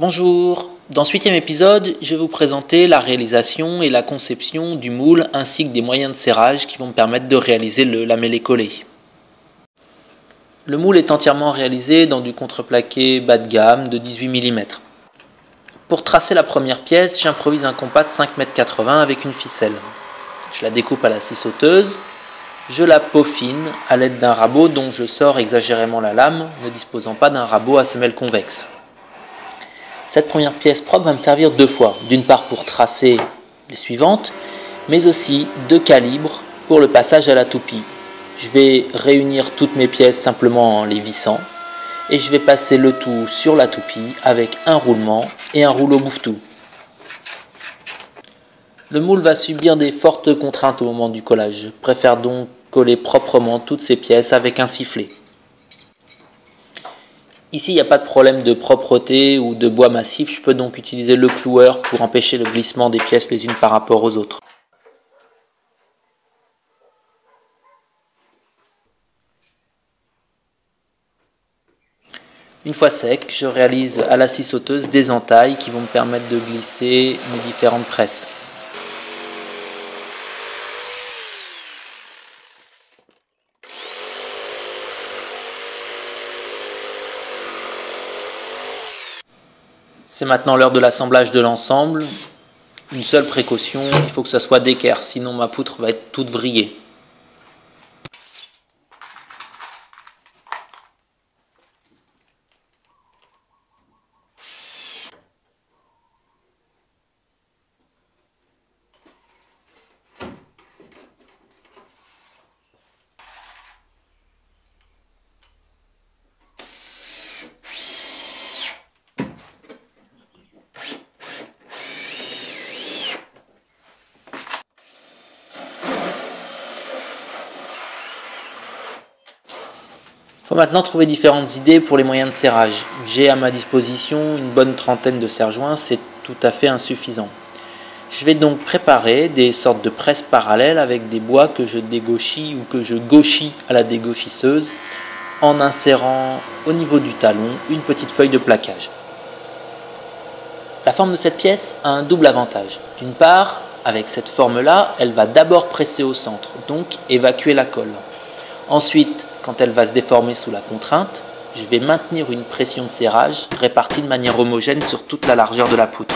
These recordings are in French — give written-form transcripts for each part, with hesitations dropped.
Bonjour, dans ce 8e épisode, je vais vous présenter la réalisation et la conception du moule ainsi que des moyens de serrage qui vont me permettre de réaliser le lamellé-collé. Le moule est entièrement réalisé dans du contreplaqué bas de gamme de 18 mm. Pour tracer la première pièce, j'improvise un compas de 5,80 m avec une ficelle. Je la découpe à la scie sauteuse, je la peaufine à l'aide d'un rabot dont je sors exagérément la lame, ne disposant pas d'un rabot à semelle convexe. Cette première pièce propre va me servir deux fois, d'une part pour tracer les suivantes, mais aussi de calibre pour le passage à la toupie. Je vais réunir toutes mes pièces simplement en les vissant, et je vais passer le tout sur la toupie avec un roulement et un rouleau bouffetou. Le moule va subir des fortes contraintes au moment du collage. Je préfère donc coller proprement toutes ces pièces avec un sifflet. Ici, il n'y a pas de problème de propreté ou de bois massif, je peux donc utiliser le cloueur pour empêcher le glissement des pièces les unes par rapport aux autres. Une fois sec, je réalise à la scie sauteuse des entailles qui vont me permettre de glisser mes différentes presses. C'est maintenant l'heure de l'assemblage de l'ensemble. Une seule précaution, il faut que ça soit d'équerre, sinon ma poutre va être toute vrillée. Il faut maintenant trouver différentes idées pour les moyens de serrage. J'ai à ma disposition une bonne trentaine de serre-joints, c'est tout à fait insuffisant. Je vais donc préparer des sortes de presses parallèles avec des bois que je dégauchis ou que je gauchis à la dégauchisseuse en insérant au niveau du talon une petite feuille de plaquage. La forme de cette pièce a un double avantage. D'une part, avec cette forme-là, elle va d'abord presser au centre, donc évacuer la colle. Ensuite, quand elle va se déformer sous la contrainte, je vais maintenir une pression de serrage répartie de manière homogène sur toute la largeur de la poutre.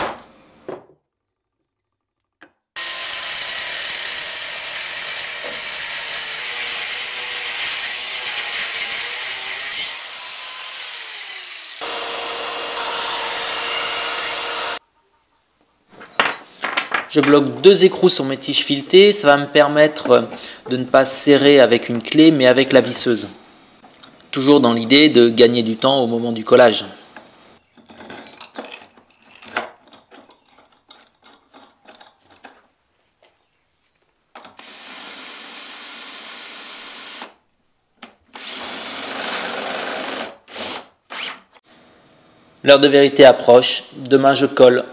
Je bloque deux écrous sur mes tiges filetées, ça va me permettre de ne pas serrer avec une clé mais avec la visseuse. Toujours dans l'idée de gagner du temps au moment du collage. L'heure de vérité approche, demain je colle.